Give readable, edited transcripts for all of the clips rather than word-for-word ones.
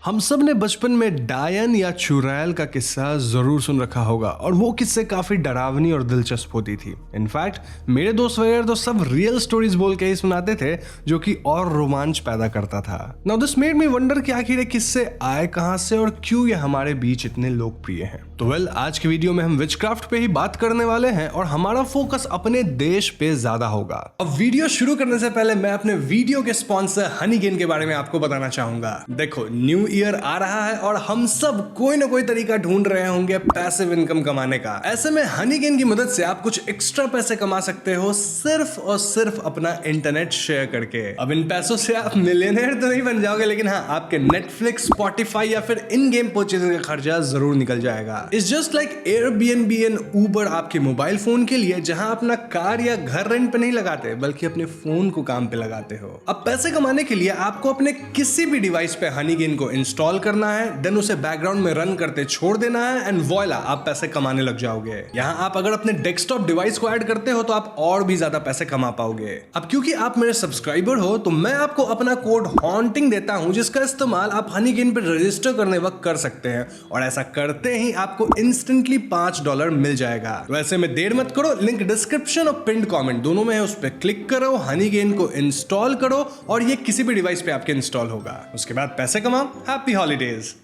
हम सब ने बचपन में डायन या चुड़ैल का किस्सा जरूर सुन रखा होगा और वो किस्से काफी डरावनी और दिलचस्प होती थी। इनफैक्ट मेरे दोस्त वगैरह तो सब रियल स्टोरीज बोल के ही सुनाते थे, जो कि और रोमांच पैदा करता था। Now this made me wonder कि आखिर ये किस्से आए कहां से और क्यों ये हमारे बीच इतने लोकप्रिय हैं। तो आज की वीडियो में हम विचक्राफ्ट पे ही बात करने वाले हैं और हमारा फोकस अपने देश पे ज्यादा होगा। अब वीडियो शुरू करने से पहले मैं अपने वीडियो के स्पॉन्सर हनीगेन के बारे में आपको बताना चाहूंगा। देखो, न्यू ईयर आ रहा है और हम सब कोई ना कोई तरीका ढूंढ रहे होंगे पैसिव इनकम कमाने का। ऐसे में हनीगेन की मदद से आप कुछ एक्स्ट्रा पैसे कमा सकते हो, सिर्फ और सिर्फ अपना इंटरनेट शेयर करके। अब इन पैसों से आप मिलियनेयर तो नहीं बन जाओगे, लेकिन हाँ, आपके नेटफ्लिक्स, स्पॉटिफाई या फिर इन गेम परचेजिंग का खर्चा जरूर निकल जाएगा। It's just like Airbnb and Uber आपके मोबाइल फोन के लिए, जहां अपना कार या घर रेंट पे नहीं लगाते बल्कि अपने फोन को काम पे लगाते हो। अब पैसे कमाने के लिए आपको अपने किसी भी डिवाइस पे हनीगेन को इंस्टॉल करना है, देन उसे बैकग्राउंड में रन करते छोड़ देना है एंड वॉइला, आप पैसे कमाने लग जाओगे। यहाँ आप अगर अपने डेस्कटॉप डिवाइस को ऐड करते हो तो आप और भी ज्यादा पैसे कमा पाओगे। अब क्योंकि आप मेरे सब्सक्राइबर हो तो मैं आपको अपना कोड हॉन्टिंग देता हूं, जिसका इस्तेमाल आप हनीगेन पे रजिस्टर करने वक्त कर सकते हैं और ऐसा करते ही आपको इंस्टेंटली $5 मिल जाएगा। वैसे में देर मत करो, लिंक डिस्क्रिप्शन और पिंड कमेंट दोनों में है, उस पर क्लिक करो, हनीगेन को इंस्टॉल करो और ये किसी भी डिवाइस पे आपके इंस्टॉल होगा। उसके बाद पैसे कमाओ। Happy holidays.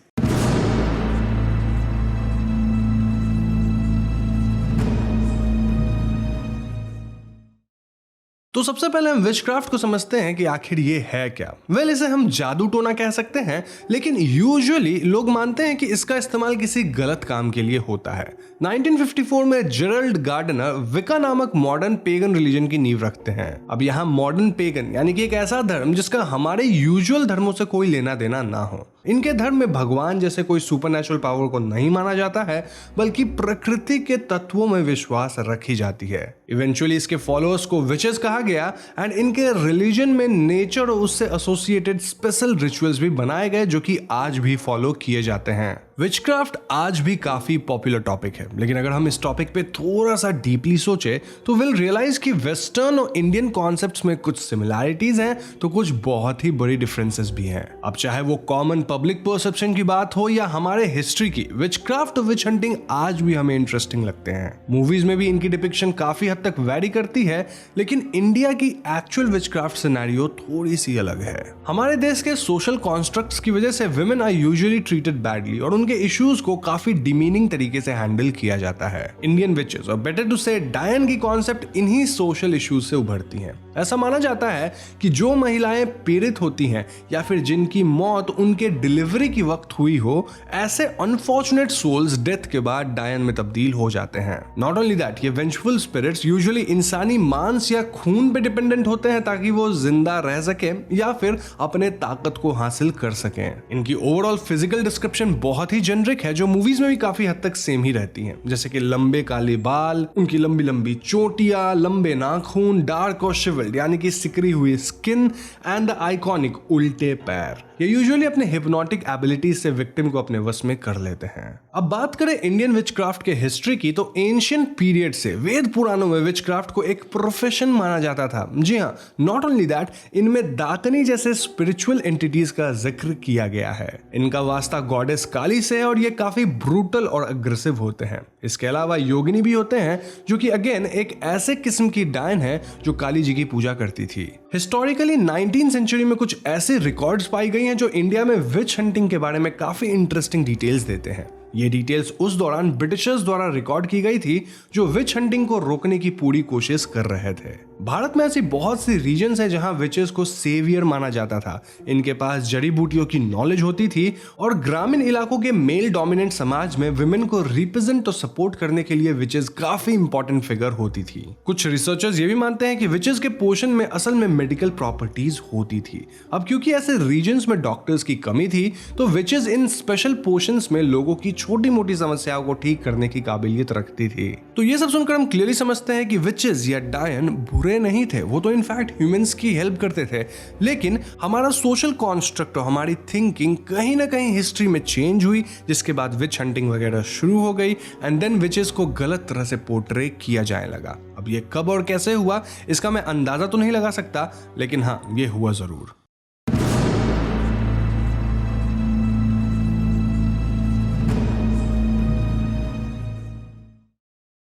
तो सबसे पहले हम विचक्राफ्ट को समझते हैं कि आखिर ये है क्या। इसे हम जादू टोना कह सकते हैं, लेकिन यूजुअली लोग मानते हैं कि इसका इस्तेमाल किसी गलत काम के लिए होता है। 1954 में जेरल्ड गार्डनर विका नामक मॉडर्न पेगन रिलीजन की नींव रखते हैं। अब यहाँ मॉडर्न पेगन यानी कि एक ऐसा धर्म जिसका हमारे यूजुअल धर्मों से कोई लेना देना ना हो। इनके धर्म में भगवान जैसे कोई सुपरनैचुरल पावर को नहीं माना जाता है, बल्कि प्रकृति के तत्वों में विश्वास रखी जाती है। इवेंचुअली इसके फॉलोअर्स को विचेस कहा गया एंड इनके रिलीजन में नेचर और उससे एसोसिएटेड स्पेशल रिचुअल्स भी बनाए गए, जो कि आज भी फॉलो किए जाते हैं। विचक्राफ्ट आज भी काफी पॉपुलर टॉपिक है, लेकिन अगर हम इस टॉपिक पे थोड़ा सा डीपली सोचे तो विल रियलाइज कि वेस्टर्न और इंडियन कॉन्सेप्ट्स में कुछ सिमिलैरिटीज हैं तो कुछ बहुत ही बड़ी डिफरेंसेस भी हैं। अब चाहे वो कॉमन पब्लिक परसेप्शन की बात हो या हमारे हिस्ट्री की, विचक्राफ्ट और विच हंटिंग आज भी हमें इंटरेस्टिंग लगते हैं। मूवीज में भी इनकी डिपिक्शन काफी हद तक वैरी करती है, लेकिन इंडिया की एक्चुअल विचक्राफ्ट सिनेरियो थोड़ी सी अलग है। हमारे देश के सोशल कॉन्स्ट्रक्ट्स की वजह से women are usually treated badly और उनके इश्यूज को काफी डिमीनिंग तरीके से हैंडल किया जाता है। इंडियन विचेस और बेटर टू से डायन की कॉन्सेप्ट इन्हीं सोशल इश्यूज से उभरती हैं। ऐसा माना जाता है कि जो महिलाएं पीड़ित होती हैं या फिर जिनकी मौत उनके डिलीवरी की वक्त हुई हो, ऐसे अनफॉर्चुनेट सोल्स डेथ के बाद डायन में तब्दील हो जाते हैं। नॉट ओनली दैट, ये वेंचफुल स्पिरिट्स यूजुअली इंसानी मांस या खून पे डिपेंडेंट होते हैं ताकि वो जिंदा रह सके या फिर अपने ताकत को हासिल कर सकें। इनकी ओवरऑल फिजिकल डिस्क्रिप्शन बहुत ही जेनरिक है, जो मूवीज में भी काफी हद तक सेम ही रहती हैं, जैसे कि लंबे काले बाल, उनकी लंबी लंबी चोटियां, लंबे नाखून, डार्क और शिवल्ड यानी कि सिकरी हुई स्किन एंड द आइकॉनिक उल्टे पैर। ये यूजुअली अपने हिप्नोटिक एबिलिटीज से विक्टिम को अपने वश में कर लेते हैं। अब बात करें इंडियन विचक्राफ्ट के हिस्ट्री की, तो एंशिएंट पीरियड से वेद पुराणों में विचक्राफ्ट को एक प्रोफेशन माना जाता था। जी हाँ, नॉट ओनली दैट, इनमें दाकनी जैसे स्पिरिचुअल एंटिटीज का जिक्र किया गया है। इनका वास्ता गॉडेस काली से है और ये काफी ब्रूटल और अग्रेसिव होते हैं। इसके अलावा योगिनी भी होते हैं, जो कि अगेन एक ऐसे किस्म की डायन है जो काली जी की पूजा करती थी। हिस्टोरिकली 19th सेंचुरी में कुछ ऐसे रिकॉर्ड्स पाई गई हैं जो इंडिया में विच हंटिंग के बारे में काफी इंटरेस्टिंग डिटेल्स देते हैं। ये डिटेल्स उस दौरान ब्रिटिशर्स द्वारा रिकॉर्ड की गई थी जो विच हंटिंग को रोकने की पूरी कोशिश कर रहे थे। भारत में ऐसी बहुत सी रीजन्स हैं जहां विचेस को सेवियर माना जाता था। इनके पास जड़ी बूटियों की नॉलेज होती थी और ग्रामीण इलाकों के मेल डोमिनेंट समाज में विमेन को रिप्रेजेंट और सपोर्ट करने के लिए विचेस काफी इंपॉर्टेंट फिगर होती थी। कुछ रिसर्चर्स ये भी मानते हैं कि विचेस के पोषण में असल में मेडिकल प्रॉपर्टीज होती थी। अब क्योंकि ऐसे रीजन्स में डॉक्टर्स की कमी थी, तो विचेस इन स्पेशल पोर्शंस में लोगों की छोटी मोटी समस्याओं को ठीक करने की काबिलियत रखती थी। तो ये सब सुनकर हम क्लियरली समझते हैं कि विचेस या डायन बुरे नहीं थे, वो तो इनफैक्ट ह्यूमंस की हेल्प करते थे। लेकिन हमारा सोशल कॉन्स्ट्रक्ट और हमारी थिंकिंग कहीं ना कहीं हिस्ट्री में चेंज हुई, जिसके बाद विच हंटिंग वगैरह शुरू हो गई एंड देन विचेस को गलत तरह से पोर्ट्रे किया जाने लगा। अब ये कब और कैसे हुआ इसका मैं अंदाजा तो नहीं लगा सकता, लेकिन हाँ, ये हुआ जरूर।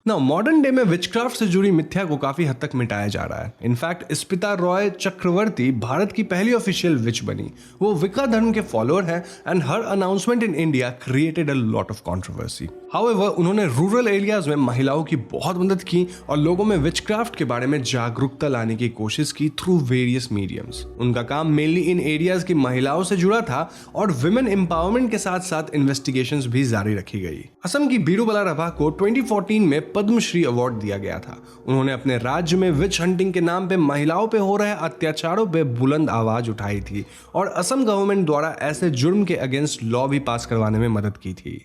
ना मॉडर्न डे में विचक्राफ्ट से जुड़ी मिथ्या को काफी हद तक मिटाया जा रहा है। इनफैक्ट स्पिता रॉय चक्रवर्ती भारत की पहली ऑफिशियल विच बनी। वो विका धर्म के फॉलोअर हैं and her announcement in India created a lot of controversy. However उन्होंने रूरल एरियाज में महिलाओं की बहुत मदद की और लोगों में विचक्राफ्ट के बारे में जागरूकता लाने की कोशिश की थ्रू वेरियस मीडियम्स। उनका काम मेनली इन एरियाज की महिलाओं से जुड़ा था और विमेन एम्पावरमेंट के साथ साथ इन्वेस्टिगेशंस भी जारी रखी गई। असम की बीरूबाला रभा को 2014 में पद्मश्री अवार्ड दिया गया था। उन्होंने अपने राज्य में विच हंटिंग के नाम पे महिलाओं पे हो रहे अत्याचारों पे बुलंद आवाज उठाई थी और असम गवर्नमेंट द्वारा ऐसे जुर्म के अगेंस्ट लॉ भी पास करवाने में मदद की थी।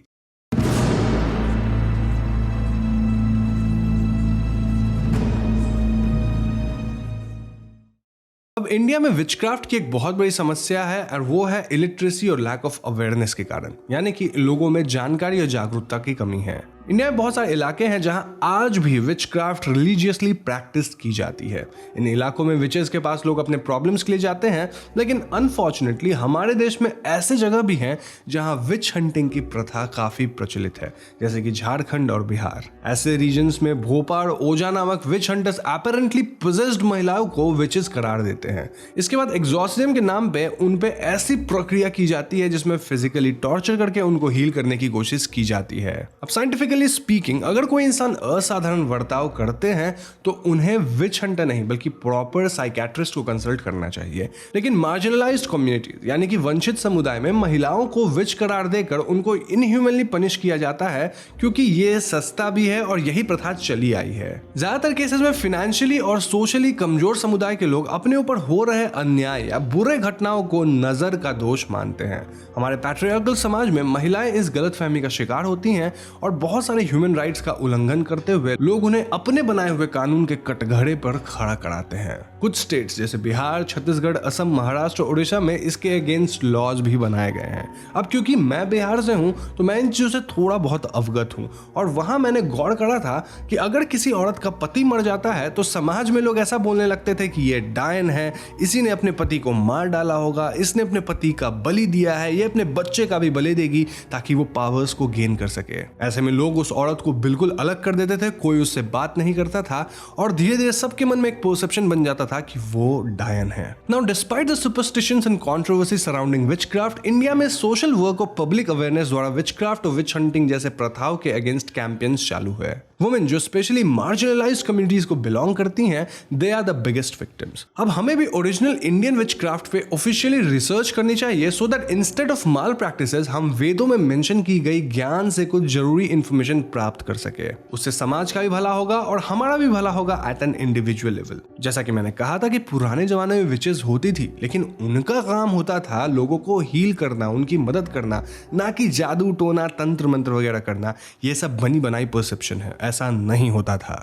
अब इंडिया में विचक्राफ्ट की एक बहुत बड़ी समस्या है और वो है इलिटरेसी और लैक ऑफ अवेयरनेस के कारण, यानी कि लोगों में जानकारी और जागरूकता की कमी है। इंडिया में बहुत सारे इलाके हैं जहां आज भी विचक्राफ्ट रिलीजियसली प्रैक्टिस की जाती है। इन इलाकों में विचेस के पास लोग अपने प्रॉब्लम्स के लिए जाते हैं, लेकिन अनफॉर्चुनेटली हमारे देश में ऐसे जगह भी हैं जहां विच हंटिंग की प्रथा काफी प्रचलित है, जैसे कि झारखंड और बिहार। ऐसे रीजन्स में भोपा और ओजा नामक विच हंटर्स अपैरेंटली पोजेस्ड महिलाओं को विचेस करार देते हैं। इसके बाद एग्जॉर्सिज्म के नाम पे उन पे ऐसी प्रक्रिया की जाती है जिसमें फिजिकली टॉर्चर करके उनको हील करने की कोशिश की जाती है। अब साइंटिफिक स्पीकिंग अगर कोई इंसान असाधारण बर्ताव करते हैं तो उन्हें विच हंटर नहीं बल्कि प्रॉपर साइकियाट्रिस्ट को कंसल्ट करना चाहिए। लेकिन मार्जिनलाइज्ड कम्युनिटीज यानी कि वंचित समुदाय में महिलाओं को विच करार देकर उनको इनह्यूमनली पनिश किया जाता है क्योंकि ये सस्ता भी है और यही प्रथा चली आई है। ज्यादातर केसेस में फाइनेंशियली और सोशली कमजोर समुदाय के लोग अपने ऊपर हो रहे अन्याय या बुरे घटनाओं को नजर का दोष मानते हैं। हमारे पैट्रियार्कल समाज में महिलाएं इस गलतफहमी का शिकार होती हैं और बहुत सारे ह्यूमन राइट्स का उल्लंघन करते हुए लोग उन्हें अपने बनाए हुए कानून के कटघरे पर खड़ा कराते हैं। कुछ स्टेट्स जैसे बिहार, छत्तीसगढ़, असम, महाराष्ट्र, उड़ीसा में इसके अगेंस्ट लॉज भी बनाए गए हैं। अब क्योंकि मैं बिहार से हूं तो मैं इन चीजों से थोड़ा बहुत अवगत हूं और वहां मैंने गौर करा था कि अगर किसी औरत का पति मर जाता है तो समाज में लोग ऐसा बोलने लगते थे कि ये डायन है, इसी ने अपने पति को मार डाला होगा, इसने अपने पति का बलि दिया है, ये अपने बच्चे का भी बलि देगी ताकि वो पावर्स को गेन कर सके। ऐसे में लोग उस औरत को बिल्कुल अलग कर देते थे, कोई उससे बात नहीं करता था और धीरे धीरे सबके मन में एक परसेप्शन बन जाता था कि वो डायन है। Now despite the superstitions and controversy surrounding witchcraft, India में सोशल वर्क और पब्लिक अवेयरनेस द्वारा विचक्राफ्ट और विच हंटिंग जैसे प्रथाओं के अगेंस्ट कैंपेन्स चालू है। वुमेन जो स्पेशली मार्जिनलाइज्ड कम्युनिटीज को बिलोंग करती हैं, they are the biggest victims. अब हमें भी ओरिजिनल इंडियन विचक्राफ्ट पे ऑफिशियली रिसर्च करनी चाहिए so that instead of malpractices हम वेदों में मेंशन की गई ज्ञान से कुछ जरूरी इंफॉर्मेशन प्राप्त कर सके। उससे समाज का भी भला होगा और हमारा भी भला होगा एट एन इंडिविजुअल लेवल। जैसा कि मैंने कहा था कि पुराने जमाने में विचेस होती थी, लेकिन उनका काम होता था लोगों को हील करना, उनकी मदद करना, ना कि जादू टोना तंत्र मंत्र वगैरह करना। ये सब बनी बनाई परसेप्शन है, ऐसा नहीं होता था।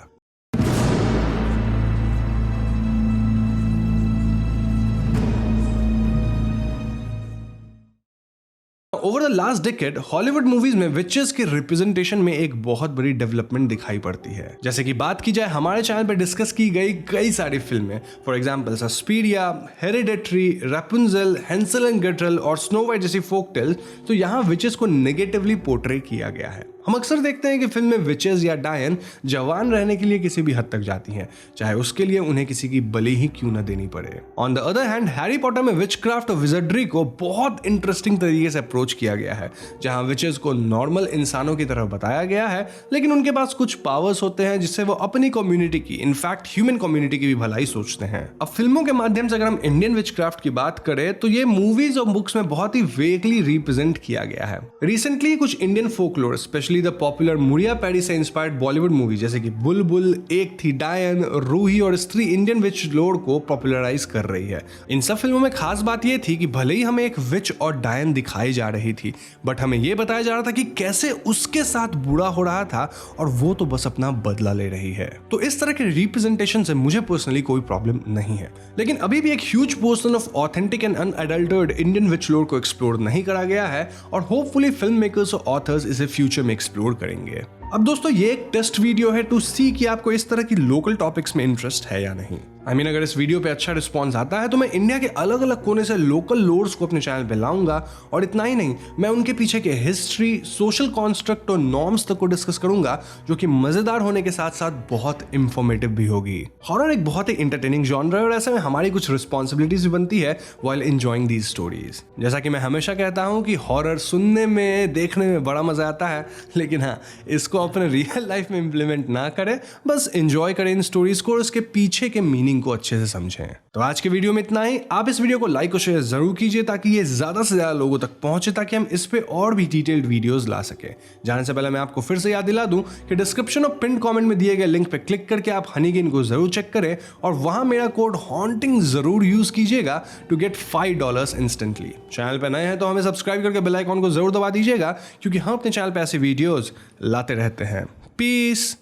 Over the last decade Hollywood movies में विचेस के रिप्रेजेंटेशन में एक बहुत बड़ी डेवलपमेंट दिखाई पड़ती है। जैसे कि बात की जाए हमारे चैनल पर डिस्कस की गई कई सारी फिल्में, for example Suspiria, Hereditary, Rapunzel, Hansel and Gretel और स्नो वाइट जैसी फोक टेल्स, तो यहाँ विचेस को नेगेटिवली पोर्ट्रे किया गया है। हम अक्सर देखते हैं कि फिल्म में विचेस या डायन जवान रहने के लिए किसी भी हद तक जाती हैं, चाहे उसके लिए उन्हें किसी की बलि ही क्यों न देनी पड़े। On the other hand Harry Potter में विचक्राफ्ट और विजर्डरी को बहुत इंटरेस्टिंग तरीके से अप्रोच किया गया है, जहां विचेस को नॉर्मल इंसानों की तरह बताया गया है, लेकिन उनके पास कुछ पावर्स होते हैं जिससे वो अपनी कम्युनिटी की, इनफैक्ट ह्यूमन कम्युनिटी की भी भलाई सोचते हैं। अब फिल्मों के माध्यम से अगर हम इंडियन विचक्राफ्ट की बात करें तो ये मूवीज और बुक्स में बहुत ही वेगली रिप्रेजेंट किया गया है। रिसेंटली कुछ Indian folklore, specially the popular Muria paddy से इंस्पायर्ड बॉलीवुड मूवी जैसे कि बुलबुल, एक थी डायन, रूही और स्त्री इंडियन विच लोर को पॉपुलराइज कर रही है। इन सब फिल्मों में खास बात यह थी कि भले ही हमें एक विच और डायन दिखाई जा रही थी, बट हमें यह बताया जा रहा था कि कैसे उसके साथ बुरा हो रहा था और वो तो बस अपना बदला ले रही है। तो इस तरह के रिप्रेजेंटेशन से मुझे पर्सनली कोई प्रॉब्लम नहीं है, लेकिन अभी भी एक huge portion of authentic and unadulterated Indian witch lore को एक्सप्लोर नहीं करा गया है और होपफुली फिल्म मेकर्स और ऑथर्स इसे फ्यूचर में एक्सप्लोर करेंगे। अब दोस्तों ये एक टेस्ट वीडियो है टू सी कि आपको इस तरह की लोकल टॉपिक्स में इंटरेस्ट है या नहीं। अगर इस वीडियो पे अच्छा रिस्पॉन्स आता है तो मैं इंडिया के अलग अलग कोने से लोकल लोर्ड्स को अपने चैनल पे लाऊंगा, और इतना ही नहीं, मैं उनके पीछे के हिस्ट्री, सोशल कॉन्स्ट्रक्ट और नॉर्म्स तक को डिस्कस करूंगा, जो कि मजेदार होने के साथ साथ बहुत इंफॉर्मेटिव भी होगी। हॉरर एक बहुत ही इंटरटेनिंग जॉनर है और ऐसे में हमारी कुछ रिस्पॉन्सिबिलिटीज भी बनती है व्हाइल एंजॉयिंग दीज स्टोरीज। जैसा कि मैं हमेशा कहता हूं कि हॉरर सुनने में, देखने में बड़ा मजा आता है, लेकिन हाँ, इसको अपने रियल लाइफ में इंप्लीमेंट ना करें, बस एंजॉय करें इन स्टोरीज को और उसके पीछे के मीनिंग को अच्छे से समझें। तो आज के वीडियो में इतना ही। आप इस वीडियो को लाइक और शेयर जरूर कीजिए ताकि ये ज्यादा से ज्यादा लोगों तक पहुंचे, ताकि हम इस पे और भी डिटेल्ड वीडियोस ला सके। जाने से पहले मैं आपको फिर से याद दिला दूं कि डिस्क्रिप्शन और पिन कमेंट में दिए गए लिंक पे क्लिक करके आप हनीगेन को जरूर चेक करें और वहां मेरा कोड हॉन्टिंग जरूर यूज कीजिएगा टू गेट $5 इंस्टेंटली। चैनल पे नए हैं तो हमें सब्सक्राइब करके बेल आइकॉन को जरूर दबा दीजिएगा, क्योंकि हम अपने चैनल पे ऐसे वीडियोस लाते रहते हैं। पीस।